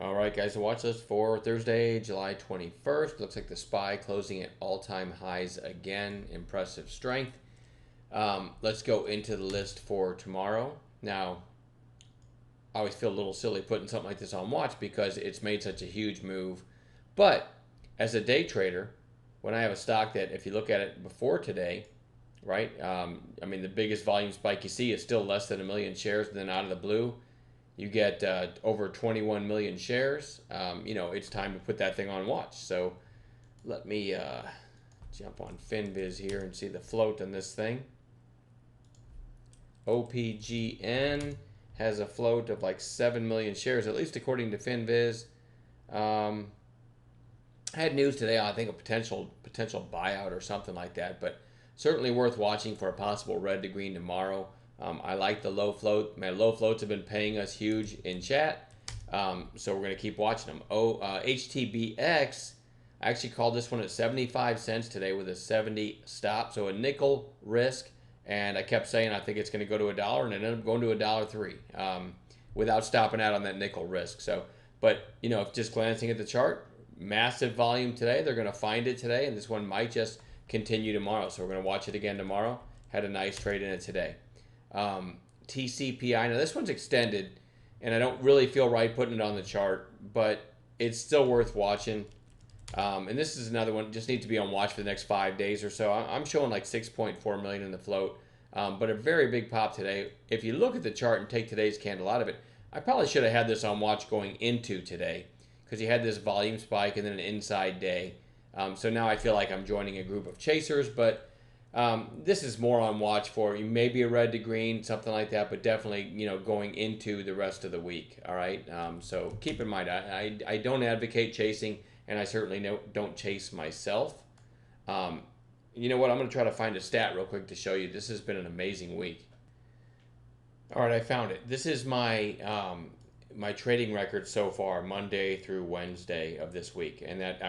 All right, guys, the watch list for Thursday, July 21st. Looks like the SPY closing at all-time highs again. Impressive strength. Let's go into the list for tomorrow. Now, I always feel a little silly putting something like this on watch because it's made such a huge move. But as a day trader, when I have a stock that, if you look at it before today, right? I mean, the biggest volume spike you see is still less than a million shares, and then out of the blue, you get over 21 million shares. It's time to put that thing on watch. So let me jump on FinViz here and see the float on this thing. OPGN has a float of like 7 million shares, at least according to FinViz. I had news today, I think a potential buyout or something like that, but certainly worth watching for a possible red to green tomorrow. I like the low float. My low floats have been paying us huge in chat, so we're going to keep watching them. HTBX, I actually called this one at 75 cents today with a 70 stop, so a nickel risk, and I kept saying I think it's going to go to $1, and it ended up going to $1.03 without stopping out on that nickel risk. So, but just glancing at the chart, massive volume today. They're going to find it today, and this one might just continue tomorrow. So we're going to watch it again tomorrow. Had a nice trade in it today. TCPI. Now this one's extended, and I don't really feel right putting it on the chart, but it's still worth watching. And this is another one, just needs to be on watch for the next 5 days or so. I'm showing like 6.4 million in the float, but a very big pop today. If you look at the chart and take today's candle out of it, I probably should have had this on watch going into today because you had this volume spike and then an inside day. So now I feel like I'm joining a group of chasers, but this is more on watch for maybe a red to green, something like that, but definitely going into the rest of the week. All right, so keep in mind I don't advocate chasing, and I certainly don't chase myself. You know what? I'm going to try to find a stat real quick to show you. This has been an amazing week. All right, I found it. This is my my trading record so far, Monday through Wednesday of this week, and that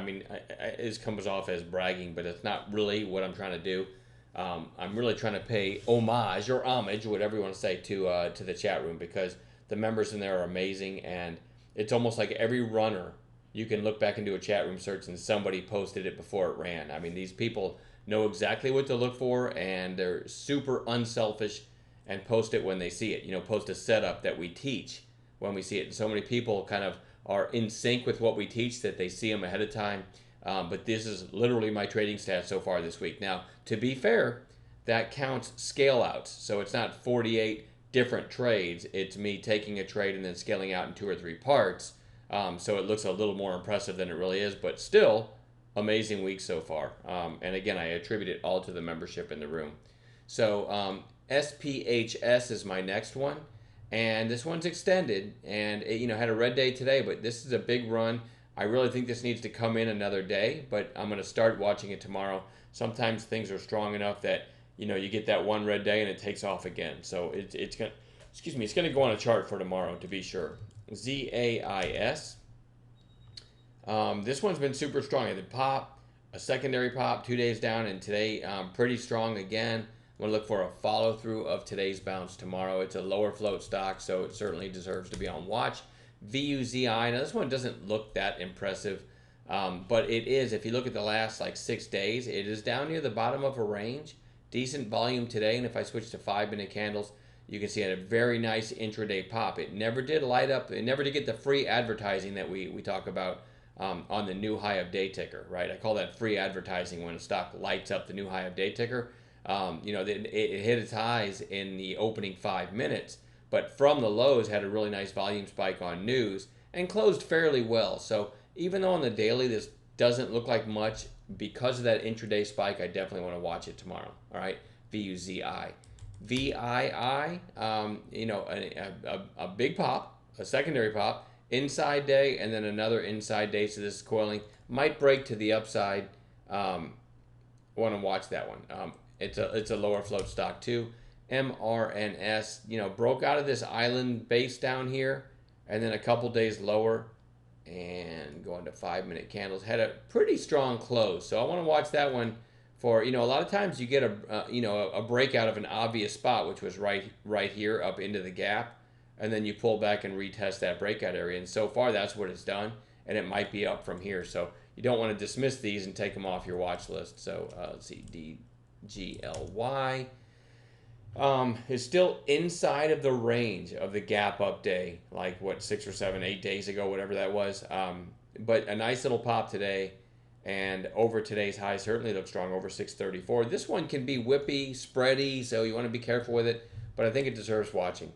it comes off as bragging, but it's not really what I'm trying to do. I'm really trying to pay homage or homage, whatever you want to say, to the chat room because the members in there are amazing, and it's almost like every runner you can look back into a chat room search and somebody posted it before it ran. I mean, these people know exactly what to look for, and they're super unselfish and post it when they see it. Post a setup that we teach when we see it. And so many people kind of are in sync with what we teach that they see them ahead of time. But this is literally my trading stats so far this week. Now, to be fair, that counts scale outs. So it's not 48 different trades. It's me taking a trade and then scaling out in 2 or 3 parts. So it looks a little more impressive than it really is, but still amazing week so far. And again, I attribute it all to the membership in the room. So SPHS is my next one. And this one's extended, and it had a red day today, but this is a big run. I really think this needs to come in another day, but I'm going to start watching it tomorrow. Sometimes things are strong enough that you get that one red day and it takes off again. So it's going to go on a chart for tomorrow to be sure. ZAIS. This one's been super strong. It pop, a secondary pop, 2 days down, and today pretty strong again. I'm going to look for a follow-through of today's bounce tomorrow. It's a lower float stock, so it certainly deserves to be on watch. VUZI. Now, this one doesn't look that impressive, but it is. If you look at the last 6 days, it is down near the bottom of a range. Decent volume today, and if I switch to 5-minute candles, you can see it had a very nice intraday pop. It never did light up. It never did get the free advertising that we talk about on the new high of day ticker, right? I call that free advertising when a stock lights up the new high of day ticker. It hit its highs in the opening 5 minutes, but from the lows had a really nice volume spike on news and closed fairly well. So even though on the daily this doesn't look like much, because of that intraday spike, I definitely want to watch it tomorrow. All right, VUZI. VII, a big pop, a secondary pop, inside day, and then another inside day. So this is coiling, might break to the upside. Want to watch that one. It's a lower float stock too. MRNS, broke out of this island base down here, and then a couple days lower, and going to 5-minute candles, had a pretty strong close. So I want to watch that one for a lot of times you get a breakout of an obvious spot, which was right here up into the gap. and then you pull back and retest that breakout area. And so far, that's what it's done, and it might be up from here. So you don't want to dismiss these and take them off your watch list. So let's see, DGLY is still inside of the range of the gap up day, like what, 6 or 7, 8 days ago, whatever that was. But a nice little pop today, and over today's high certainly looks strong, over 634. This one can be whippy, spready, so you want to be careful with it, but I think it deserves watching.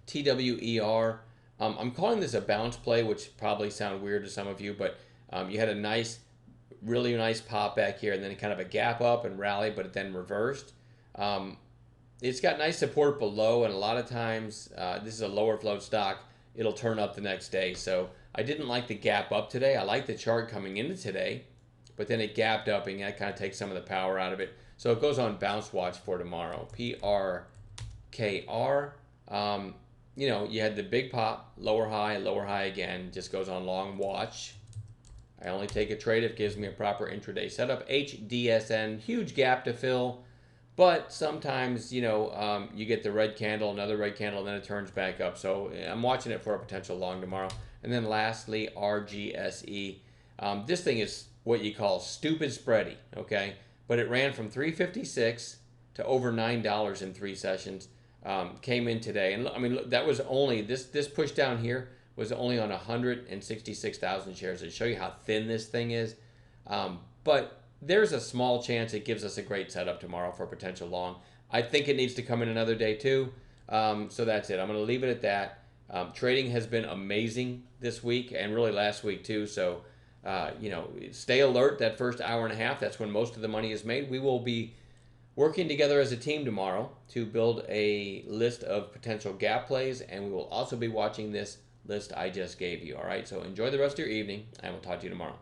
TWER, I'm calling this a bounce play, which probably sound weird to some of you, but you had a nice, really nice pop back here, and then kind of a gap up and rally, but it then reversed. It's got nice support below, and a lot of times this is a lower float stock. It'll turn up the next day. So I didn't like the gap up today. I like the chart coming into today, but then it gapped up, and that kind of takes some of the power out of it. So it goes on bounce watch for tomorrow. PRKR. You know, you had the big pop, lower high again. Just goes on long watch. I only take a trade if it gives me a proper intraday setup. HDSN, huge gap to fill, but sometimes, you know, you get the red candle, another red candle, and then it turns back up. So I'm watching it for a potential long tomorrow. And then lastly, RGSE. This thing is what you call stupid spready, okay? But it ran from 356 to over $9 in 3 sessions. Came in today, and I mean, that was only this push down here was only on 166,000 shares. To show you how thin this thing is. But there's a small chance it gives us a great setup tomorrow for a potential long. I think it needs to come in another day too. So that's it. I'm going to leave it at that. Trading has been amazing this week and really last week too. So, you know, stay alert that first hour and a half. That's when most of the money is made. We will be working together as a team tomorrow to build a list of potential gap plays, and we will also be watching this list I just gave you. All right, so enjoy the rest of your evening, and we'll talk to you tomorrow.